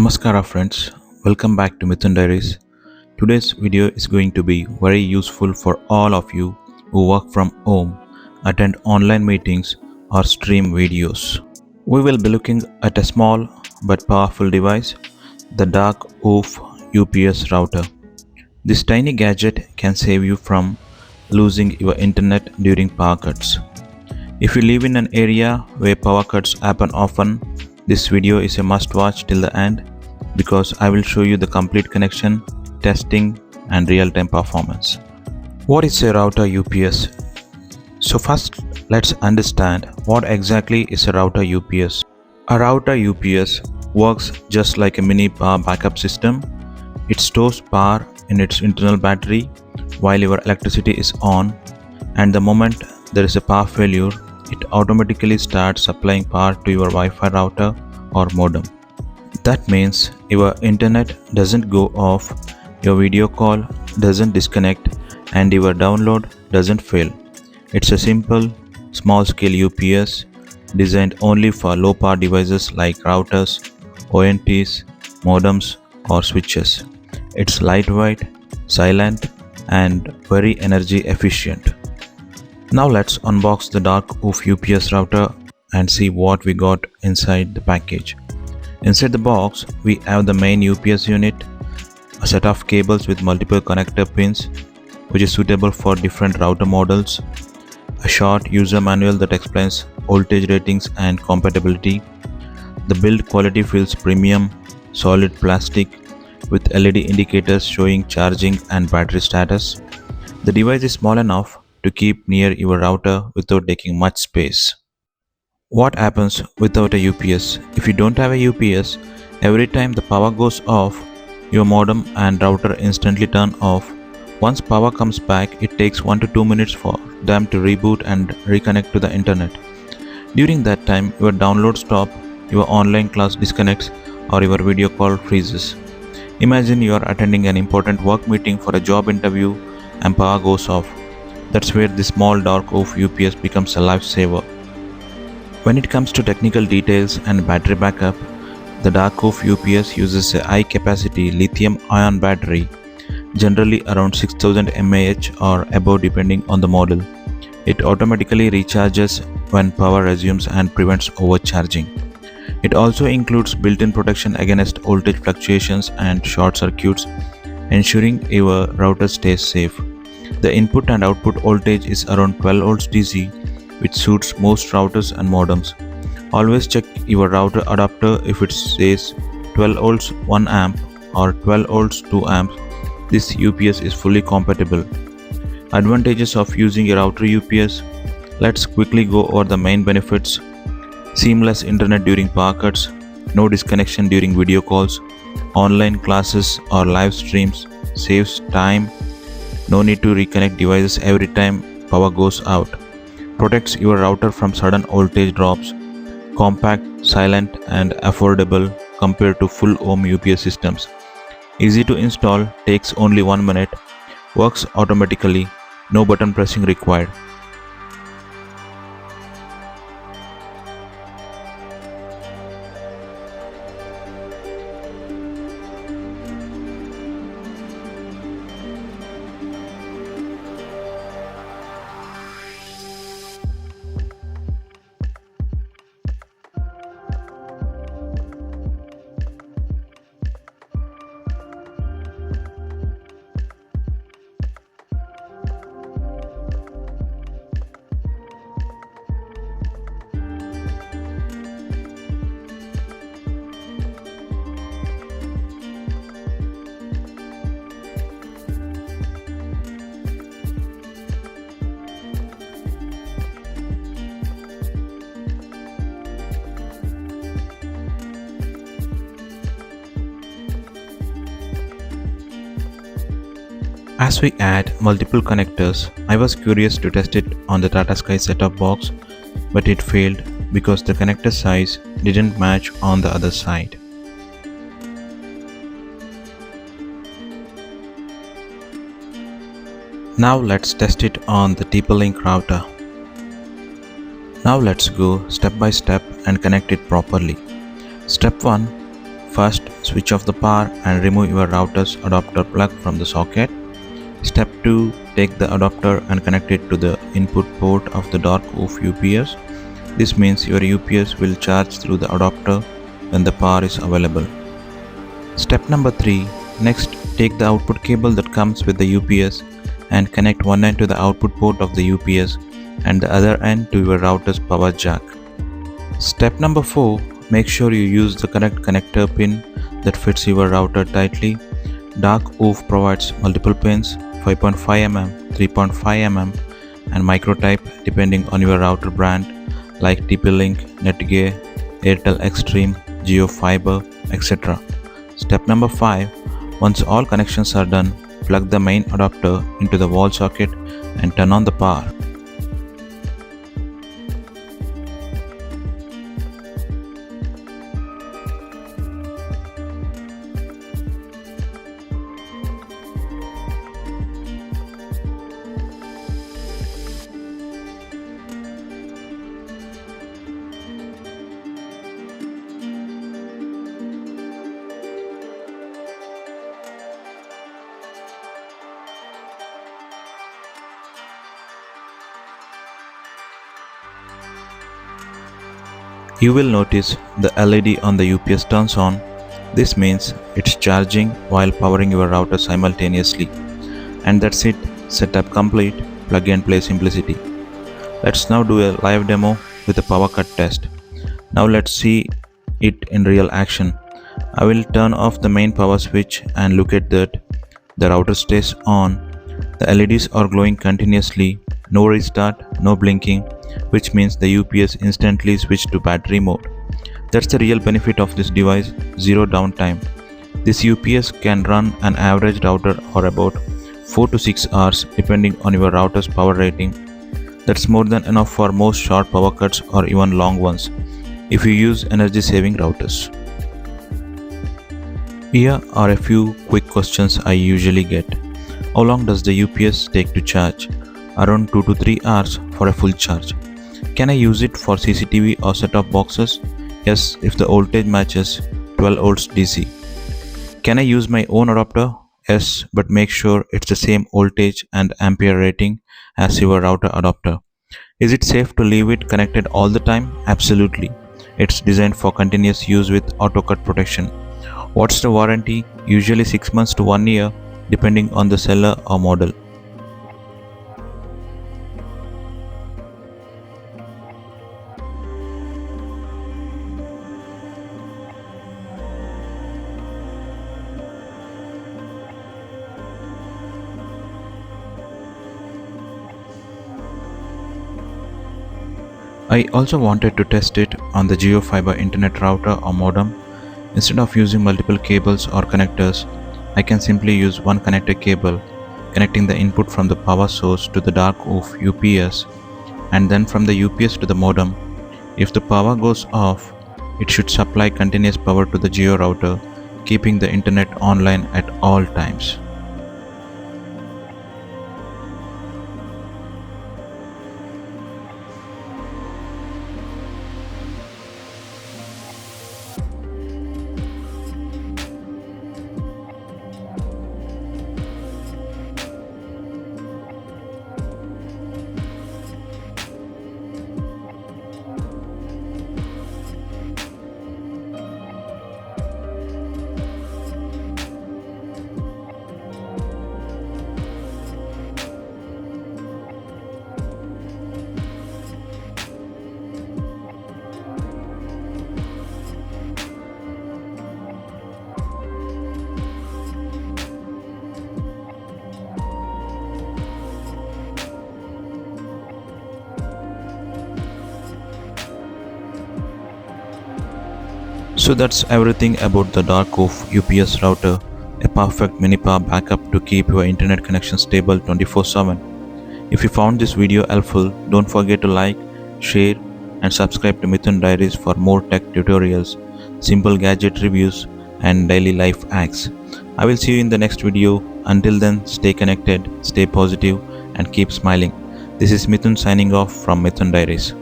Namaskara friends, welcome back to Mithun Diaries. Today's video is going to be very useful for all of you who work from home, attend online meetings or stream videos. We will be looking at a small but powerful device, the Dark Woof UPS Router. This tiny gadget can save you from losing your internet during power cuts. If you live in an area where power cuts happen often, this video is a must watch till the end because I will show you the complete connection, testing and real-time performance. What is a router UPS? So first let's understand what exactly is a router UPS. A router UPS works just like a mini power backup system. It stores power in its internal battery while your electricity is on, and the moment there is a power failure, it automatically starts supplying power to your Wi-Fi router or modem. That means your internet doesn't go off, your video call doesn't disconnect, and your download doesn't fail. It's a simple, small-scale UPS designed only for low-power devices like routers, ONTs, modems, or switches. It's lightweight, silent, and very energy efficient. Now let's unbox the Dark Woof UPS router and see what we got inside the package. Inside the box, we have the main UPS unit, a set of cables with multiple connector pins which is suitable for different router models, a short user manual that explains voltage ratings and compatibility. The build quality feels premium, solid plastic with LED indicators showing charging and battery status. The device is small enough to keep near your router without taking much space. What happens without a UPS? If you don't have a UPS, every time the power goes off, your modem and router instantly turn off. Once power comes back, it takes 1 to 2 minutes for them to reboot and reconnect to the internet. During that time, your download stops, your online class disconnects, or your video call freezes. Imagine you are attending an important work meeting for a job interview and power goes off. That's where the small Dark Woof UPS becomes a lifesaver. When it comes to technical details and battery backup, the Dark Woof UPS uses a high-capacity lithium-ion battery, generally around 6000 mAh or above depending on the model. It automatically recharges when power resumes and prevents overcharging. It also includes built-in protection against voltage fluctuations and short circuits, ensuring your router stays safe. The input and output voltage is around 12 volts DC, which suits most routers and modems. Always check your router adapter if it says 12 volts 1 amp or 12 volts 2 amps. This UPS is fully compatible. Advantages of using a router UPS. Let's quickly go over the main benefits. Seamless internet during power cuts, no disconnection during video calls, online classes or live streams, saves time, no need to reconnect devices every time power goes out, protects your router from sudden voltage drops, compact, silent and affordable compared to full home UPS systems. Easy to install, takes only 1 minute, works automatically, no button pressing required. As we add multiple connectors, I was curious to test it on the Tata Sky set-top box, but it failed because the connector size didn't match on the other side. Now let's test it on the TP-Link router. Now let's go step by step and connect it properly. Step 1. First, switch off the power and remove your router's adapter plug from the socket. Step 2. Take the adapter and connect it to the input port of the Dark Woof UPS. This means your UPS will charge through the adapter when the power is available. Step number 3. Next, take the output cable that comes with the UPS and connect one end to the output port of the UPS and the other end to your router's power jack. Step number 4. Make sure you use the correct connector pin that fits your router tightly. Dark Woof provides multiple pins, 5.5 mm, 3.5 mm and micro-type depending on your router brand like TP-Link, Netgear, Airtel Extreme, Jio Fiber, etc. Step number 5. Once all connections are done, plug the main adapter into the wall socket and turn on the power. You will notice the LED on the UPS turns on. This means it's charging while powering your router simultaneously. And that's it, setup complete, plug and play simplicity. Let's now do a live demo with a power cut test. Now let's see it in real action. I will turn off the main power switch and look at that. The router stays on. The LEDs are glowing continuously, no restart, no blinking, which means the UPS instantly switched to battery mode. That's the real benefit of this device, zero downtime. This UPS can run an average router for about 4 to 6 hours depending on your router's power rating. That's more than enough for most short power cuts or even long ones if you use energy saving routers. Here are a few quick questions I usually get. How long does the UPS take to charge? Around 2 to 3 hours for a full charge. Can I use it for CCTV or set-top boxes? Yes, if the voltage matches 12 volts DC. Can I use my own adapter? Yes, but make sure it's the same voltage and ampere rating as your router adapter. Is it safe to leave it connected all the time? Absolutely. It's designed for continuous use with auto cut protection. What's the warranty? Usually 6 months to 1 year depending on the seller or model. I also wanted to test it on the Jio Fiber internet router or modem. Instead of using multiple cables or connectors, I can simply use one connector cable, connecting the input from the power source to the Dark Woof UPS and then from the UPS to the modem. If the power goes off, it should supply continuous power to the Jio router, keeping the internet online at all times. So that's everything about the Dark Woof UPS router, a perfect mini power backup to keep your internet connection stable 24/7. If you found this video helpful, don't forget to like, share and subscribe to Mithun Diaries for more tech tutorials, simple gadget reviews and daily life hacks. I will see you in the next video. Until then, stay connected, stay positive and keep smiling. This is Mithun signing off from Mithun Diaries.